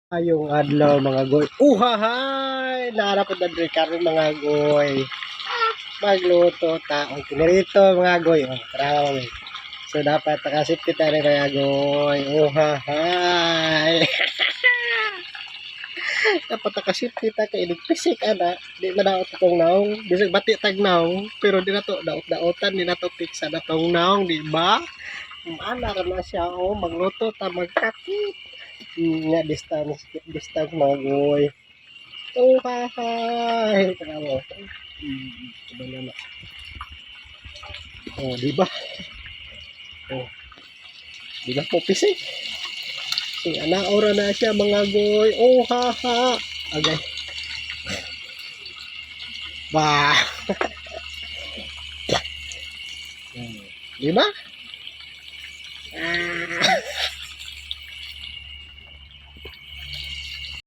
Ayong adlaw mga goy. Uhahay! Naarapod na dre karon mga goy. Magluto taong pinirito mga goy. Oh, tara mga goy. So dapat nakasip kita rin mga goy. Uhahay! Dapat nakasip kita kay iligpisik ana. Di na daot itong naong. Bisag bati tag naong. Pero di na to daot-daotan. Di na to piksa na tong naong. Di ba? Ana na siya. Oh, magluto ta magkakit. Nga distance mga goy. Oh, hi. Tara mo. Diba naman? Oh, di ba? Oh, di ba po pisik? Si ora na siya mga goy. Oh, ha. Agay. Ba. Di ba? Ah.